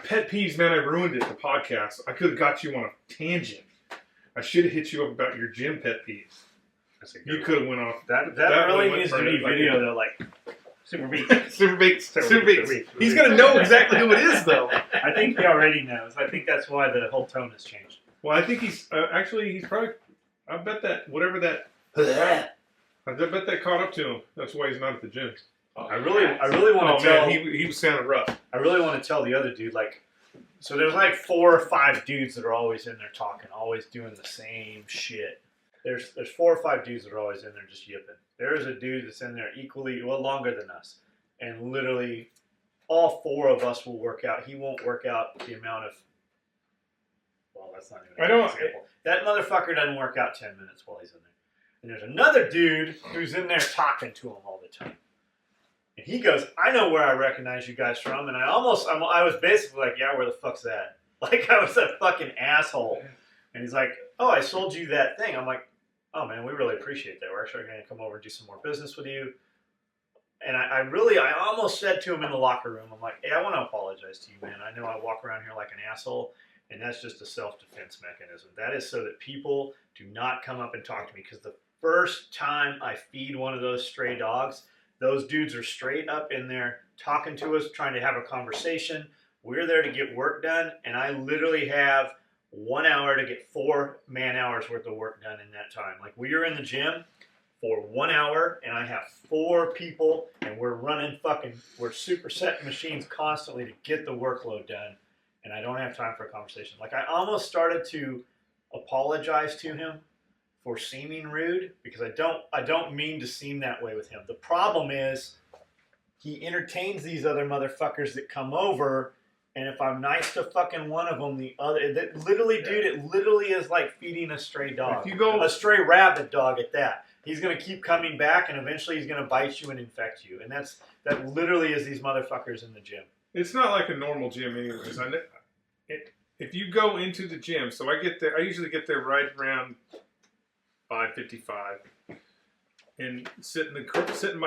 pet peeves, man, I ruined it, the podcast. I could have got you on a tangent. I should have hit you up about your gym pet peeves. You could have went off. That really needs to be video, though, like... Super beat. Super beat. He's going to know exactly who it is, though. I think he already knows. I think that's why the whole tone has changed. Well, I think he's probably. I bet that whatever that. I bet that caught up to him. That's why he's not at the gym. I really want to tell. Man, he was sounding rough. I really want to tell the other dude, like, so there's like 4 or 5 dudes that are always in there talking, always doing the same shit. There's 4 or 5 dudes that are always in there just yipping. There's a dude that's in there longer than us. And literally all 4 of us will work out. He won't work out the amount of, well, that's not even an example. That motherfucker doesn't work out 10 minutes while he's in there. And there's another dude who's in there talking to him all the time. And he goes, I know where I recognize you guys from. And I was basically like, yeah, where the fuck's that? Like I was a fucking asshole. And he's like, oh, I sold you that thing. I'm like, oh man, we really appreciate that. We're actually going to come over and do some more business with you. And I almost said to him in the locker room, I'm like, hey, I want to apologize to you, man. I know I walk around here like an asshole, and that's just a self-defense mechanism. That is so that people do not come up and talk to me, because the first time I feed one of those stray dogs, those dudes are straight up in there talking to us, trying to have a conversation. We're there to get work done, and I literally have 1 hour to get 4 man-hours worth of work done in that time. Like, we are in the gym for 1 hour, and I have 4 people, and we're supersetting machines constantly to get the workload done, and I don't have time for a conversation. Like, I almost started to apologize to him for seeming rude, because I don't mean to seem that way with him. The problem is he entertains these other motherfuckers that come over. And if I'm nice to fucking one of them, the other, it literally is like feeding a stray dog. A stray rabid dog at that. He's going to keep coming back, and eventually he's going to bite you and infect you. And that literally is these motherfuckers in the gym. It's not like a normal gym anyways. If you go into the gym, so I get there, I usually get there right around 5:55, and sit in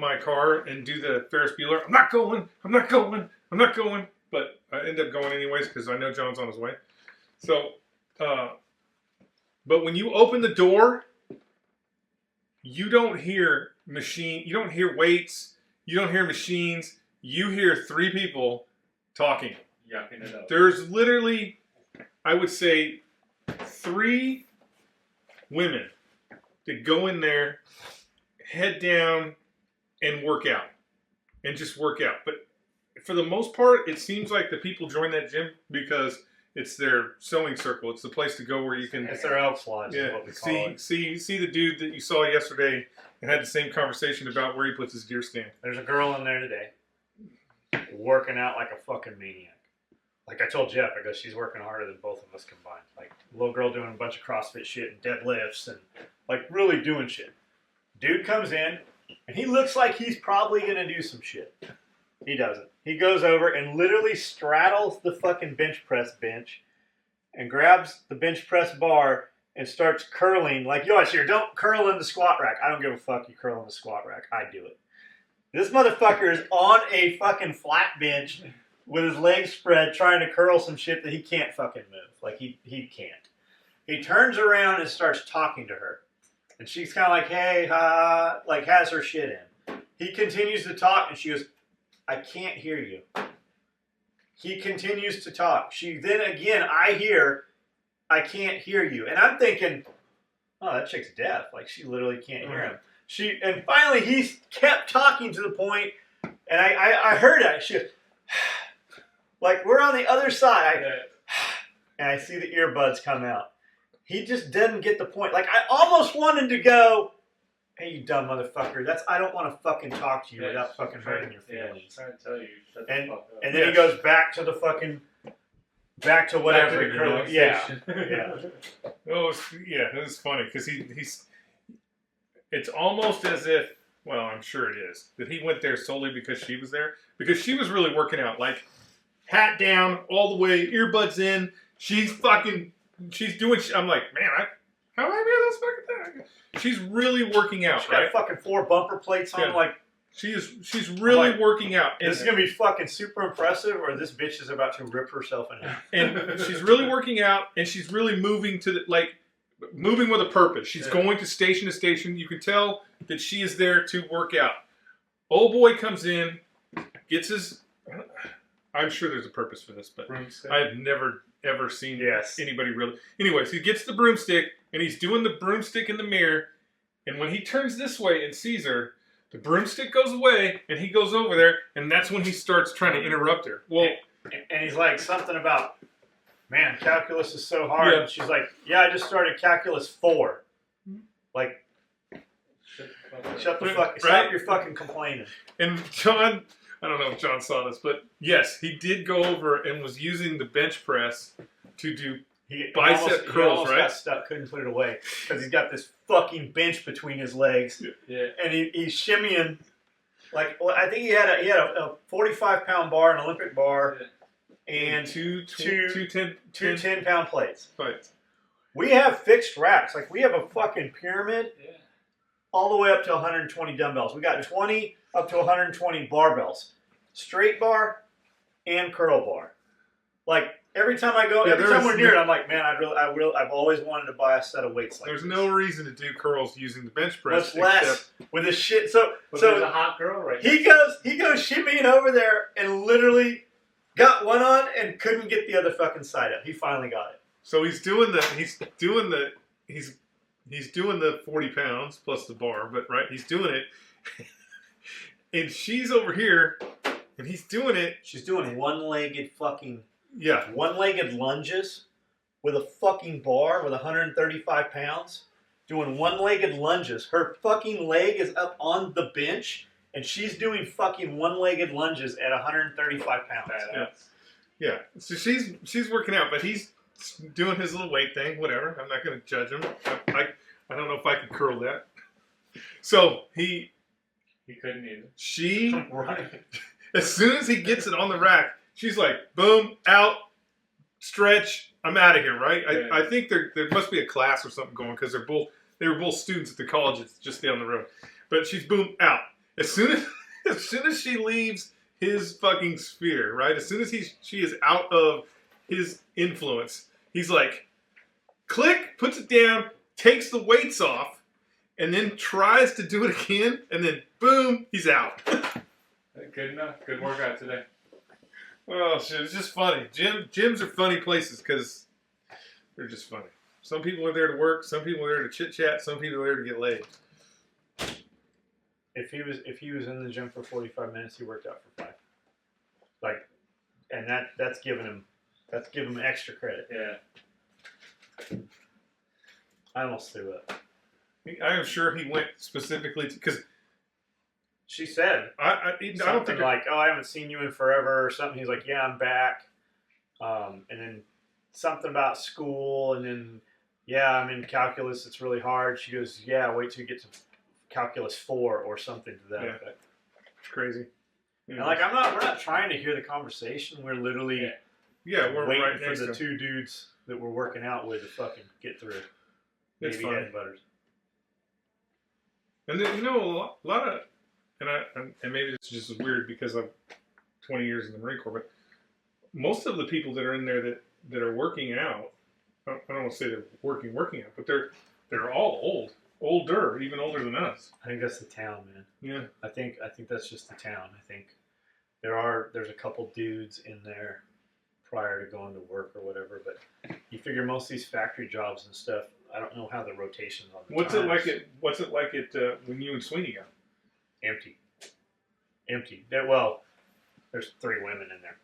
my car and do the Ferris Bueller. I'm not going. But I end up going anyways because I know John's on his way. So, but when you open the door, you don't hear weights, you don't hear machines, you hear 3 people talking. Yucking it up. There's literally, I would say, 3 women that go in there, head down, and work out. And just work out. But for the most part, it seems like the people join that gym because it's their sewing circle. It's the place to go where you can... It's their Elks Lodge, is what we call it. See the dude that you saw yesterday and had the same conversation about where he puts his deer stand. There's a girl in there today working out like a fucking maniac. Like I told Jeff, I go, she's working harder than both of us combined. Like, little girl doing a bunch of CrossFit shit and deadlifts and, like, really doing shit. Dude comes in, and he looks like he's probably going to do some shit. He doesn't. He goes over and literally straddles the fucking bench press bench and grabs the bench press bar and starts curling. Like, yo, I see her, don't curl in the squat rack. I don't give a fuck you curl in the squat rack. I do it. This motherfucker is on a fucking flat bench with his legs spread trying to curl some shit that he can't fucking move. Like, he can't. He turns around and starts talking to her. And she's kind of like, hey, like has her shit in. He continues to talk and she goes, I can't hear you. He continues to talk. She then again, I hear, I can't hear you. And I'm thinking, oh, that chick's deaf. Like, she literally can't hear him. And finally he kept talking to the point, and I heard it. She goes, like, we're on the other side. And I see the earbuds come out. He just doesn't get the point. Like, I almost wanted to go, hey, you dumb motherfucker. I don't want to fucking talk to you without fucking hurting your feelings. Trying to tell you, shut the fuck up. And then he goes back to the fucking, back to whatever. Yeah. Oh, yeah, it was funny because it's almost as if, well, I'm sure it is, that he went there solely because she was there. Because she was really working out. Like, hat down, all the way, earbuds in. She's doing, I'm like, man, how happy are those fucking things? She's really working out, She's got fucking 4 bumper plates on, like, She's really Like, working out. And, This is gonna be fucking super impressive, or this bitch is about to rip herself in half. and she's really working out, and she's really moving moving with a purpose. She's going to station. You can tell that she is there to work out. Old boy comes in, gets his. I'm sure there's a purpose for this, but Broomstick. I have never ever seen Yes. anybody really. Anyways, he gets the broomstick, and he's doing the broomstick in the mirror, and when he turns this way and sees her, the broomstick goes away, and he goes over there, and that's when he starts trying to interrupt her. Well, And he's like something about, man, calculus is so hard. Yeah. And she's like, yeah, I just started calculus 4. Like, shut the fuck, Right? stop your fucking complaining. and John, I don't know if John saw this, but yes, he did go over and was using the bench press to do bicep curls, he almost right? got stuck, couldn't put it away because he's got this fucking bench between his legs, Yeah. and he's shimmying. Like, well, I think he had a 45-pound bar, an Olympic bar, and two two 10 10-pound plates. fights. We have fixed racks. Like, we have a fucking pyramid Yeah. all the way up to 120 dumbbells. We got 20 up to 120 barbells, straight bar and curl bar. Like, every time I go, Yeah, every time we're near it, I'm like, man, I've always wanted to buy a set of weights like There's this. no reason to do curls using the bench press. Much less except- with this shit. So But there's a so hot girl right he goes shimmying over there and literally got one on and couldn't get the other fucking side up. He finally got it. So he's doing the 40 pounds plus the bar, but right, he's doing it, and she's over here, and he's doing it. She's doing one-legged lunges with a fucking bar with 135 pounds. Doing one-legged lunges. Her fucking leg is up on the bench, and she's doing fucking one-legged lunges at 135 pounds. Badass. Yeah, so she's working out, but he's doing his little weight thing. Whatever. I'm not going to judge him. I don't know if I could curl that. So He couldn't either. she, Right. as soon as he gets it on the rack, she's like, boom, out, stretch, I'm out of here, right? Yeah. I think there must be a class or something going because they were both students at the college. It's just down the road. But she's boom, out. As soon as she leaves his fucking sphere, right? As soon as she is out of his influence, he's like, click, puts it down, takes the weights off, and then tries to do it again, and then boom, he's out. Good enough. Good workout today. Oh shit, it's just funny. Gyms are funny places because they're just funny. Some people are there to work, some people are there to chit chat, some people are there to get laid. If he was in the gym for 45 minutes, he worked out for 5. Like, and that's giving him extra credit. Yeah. I almost threw up. I am sure he went specifically because She said I don't something think like, "Oh, I haven't seen you in forever," or something. He's like, "Yeah, I'm back," and then something about school, and then, "Yeah, I'm in calculus. It's really hard." She goes, "Yeah, wait till you get to calculus 4 or something to that Yeah. effect." it's crazy. And like, we're not trying to hear the conversation. We're literally Yeah, we're waiting right for next the to 2 dudes that we're working out with to fucking get through. It's Maybe funny. head and butters. And then, a lot of, and maybe it's just weird because I'm 20 years in the Marine Corps, but most of the people that are in there that are working out, I don't want to say they're working out, but they're all older, even older than us. I think that's the town, man. Yeah. I think that's just the town. I think there's a couple dudes in there prior to going to work or whatever, but you figure most of these factory jobs and stuff, I don't know how the rotations on the What's it times. like when you and Sweeney go? Empty. There's 3 women in there.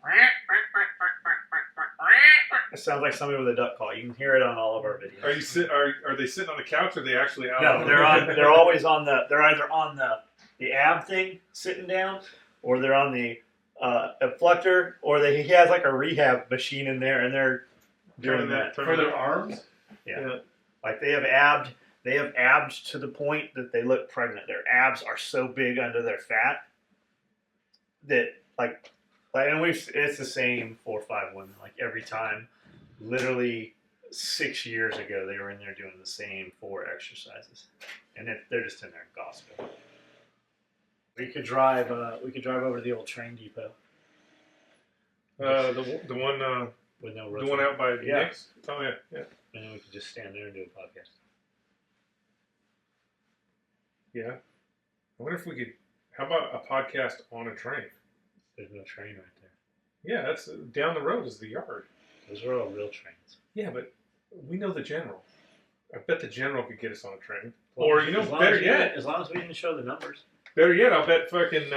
It sounds like somebody with a duck call. You can hear it on all of our videos. Are they sitting on the couch or are they actually out? No, they're always on they're either on the ab thing sitting down, or they're on the abfluctor, or he has like a rehab machine in there and they're doing that. For their arms? Yeah. Like they have abs to the point that they look pregnant. Their abs are so big under their fat that it's the same 4 or 5 women. Like every time, literally 6 years ago, they were in there doing the same 4 exercises, and they're just in there gospel. We could drive over to the old train depot. The one With no the roof. one out by Yeah. Nick's. Oh yeah. And then we could just stand there and do a podcast. Yeah. I wonder if we could. How about a podcast on a train? There's no train right there. Yeah, that's down the road is the yard. Those are all real trains. Yeah, but we know the general. I bet the general could get us on a train. As Or long you know, as better we yet, didn't- as long as we didn't show the numbers. better yet, I'll bet fucking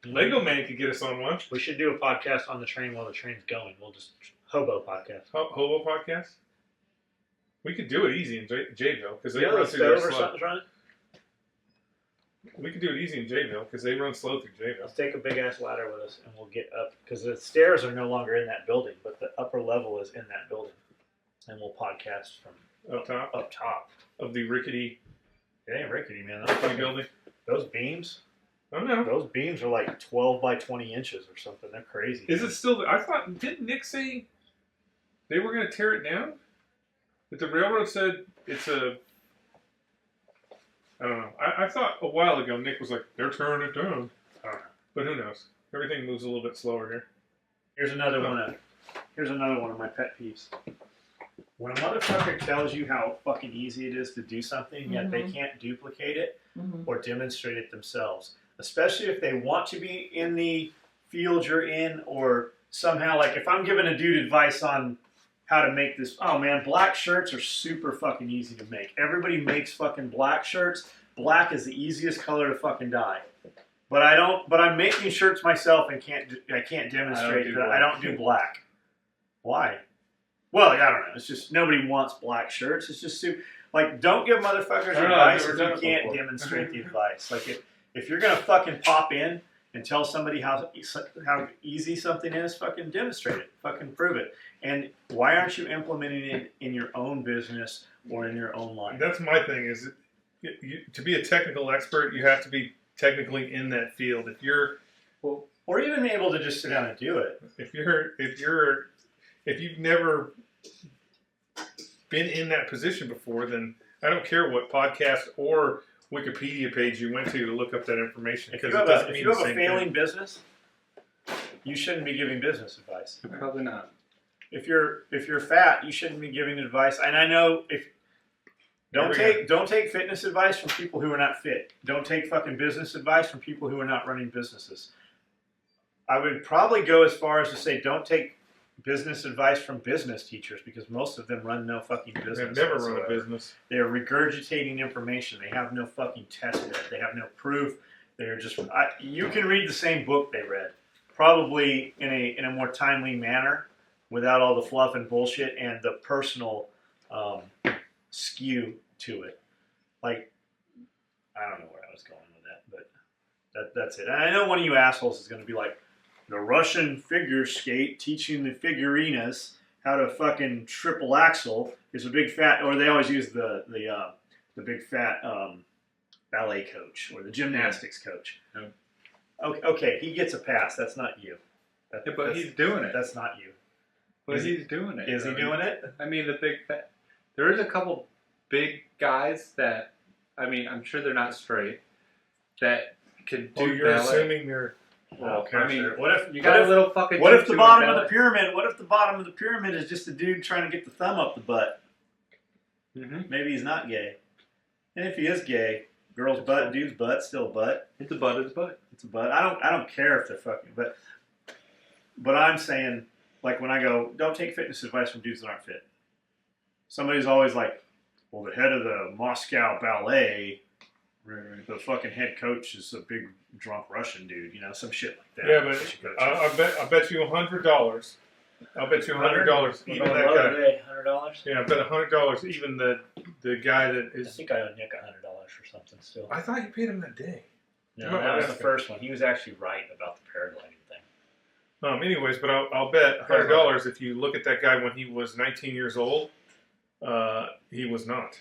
Lego Man could get us on one. We should do a podcast on the train while the train's going. We'll just hobo podcast. Hobo podcast. We could do it easy in Jayville because they Yeah, run the through there stove or slow. something's running. We could do it easy in Jayville because they run slow through Jayville. Let's take a big ass ladder with us and we'll get up because the stairs are no longer in that building, but the upper level is in that building, and we'll podcast from Up top up top. of the rickety It ain't rickety, man. building. Those beams, Oh no. those beams are like 12 by 20 inches or something. They're crazy. Is it still? I thought didn't Nick say they were going to tear it down? But the railroad said it's a. I don't know. I thought a while ago Nick was like they're tearing it down. I don't know. But who knows? Everything moves a little bit slower here. Here's another one. Here's another one of my pet peeves. When a motherfucker tells you how fucking easy it is to do something, yet they can't duplicate it or demonstrate it themselves, especially if they want to be in the field you're in, or somehow, like if I'm giving a dude advice on how to make this, oh man, black shirts are super fucking easy to make. Everybody makes fucking black shirts. Black is the easiest color to fucking dye. But I'm making shirts myself and I can't demonstrate that I don't do black. Why? Well, yeah, I don't know. It's just nobody wants black shirts. It's just like don't give motherfuckers I don't know, I've advice never if done you it can't before. demonstrate the advice. Like if you're gonna fucking pop in and tell somebody how easy something is, fucking demonstrate it. Fucking prove it. And why aren't you implementing it in your own business or in your own life? That's my thing. Is to be a technical expert, you have to be technically in that field. If Or even able to just sit down and do it. if you've never been in that position before, then I don't care what podcast or Wikipedia page you went to look up that information, If you because have it doesn't a, if mean you the have a same failing thing. business, you shouldn't be giving business advice. Probably not. If you're fat, you shouldn't be giving advice. And I know don't take fitness advice from people who are not fit. Don't take fucking business advice from people who are not running businesses. I would probably go as far as to say don't take business advice from business teachers, because most of them run no fucking business. They've never whatsoever. run a business. They're regurgitating information. They have no fucking test bed. They have no proof. They're just. You can read the same book they read, probably in a more timely manner, without all the fluff and bullshit and the personal skew to it. Like, I don't know where I was going with that, but that's it. And I know one of you assholes is going to be like, the Russian figure skate teaching the figurinas how to fucking triple axel is a big fat, or they always use the big fat ballet coach or the gymnastics coach. Yeah. Okay, he gets a pass. That's not you. But he's doing it. That's not you. But he's doing it. Is he doing it? I mean, there is a couple big guys that, I mean, I'm sure they're not straight, that can do You're ballet. assuming they're. Well, I mean, what if You got a little fucking. What if the tutu bottom and of the ballet. pyramid? What if the bottom of the pyramid is just a dude trying to get the thumb up the butt? Mhm. Maybe he's not gay. And if he is gay, girl's butt, dude's butt, still a butt. It's a butt. It's a butt. It's a butt. I don't care if they're fucking, but I'm saying, like when I go, don't take fitness advice from dudes that aren't fit. Somebody's always like, well, the head of the Moscow ballet, Right. the fucking head coach is a big drunk Russian dude, some shit like that. Yeah, but I bet you $100. I'll bet you $100. Even that guy. $100. Yeah, I bet $100. Even the guy that I is. think I owe Nick $100 for something still. I thought you paid him that day. No, that was the first one. He was actually right about the paragliding thing. Anyways, but I'll bet $100 if you look at that guy when he was 19 years old, he was not.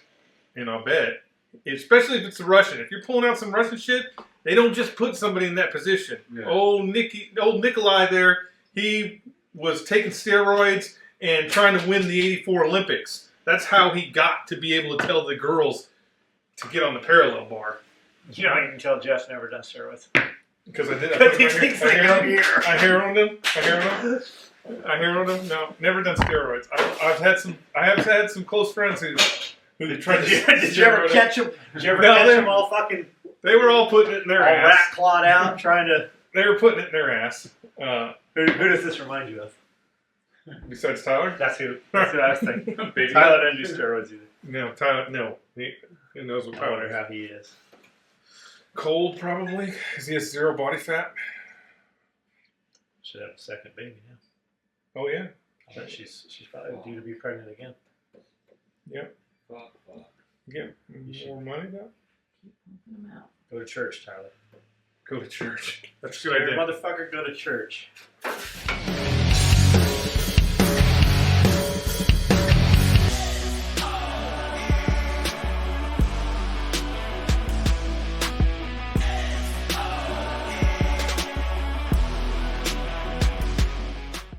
And I'll bet, especially if it's a Russian, if you're pulling out some Russian shit, they don't just put somebody in that position. Yeah. Old Nikolai there, he was taking steroids and trying to win the '84 Olympics. That's how he got to be able to tell the girls to get on the parallel bar. You know, you can tell Jeff's never done steroids. Because I did. Because he thinks they go here. I heroined him. I heroined him. No, never done steroids. I have had some close friends who tried to. Did you ever catch them? Did you ever catch them all fucking? They were all putting it in their all ass. rat clawed out, trying to. They were putting it in their ass. Who does this remind you of? Besides Tyler? That's who I was thinking. Baby. Tyler doesn't do steroids either. No, Tyler. No, he knows what I Tyler wonder is. how he is. Cold, probably, because he has 0 body fat. Should have a second baby now. Oh yeah. I bet she's probably due to be pregnant again. Yep. Fuck. Get more money though. Pumping them out. Go to church, Tyler. Go to church. That's a good idea. Motherfucker, go to church.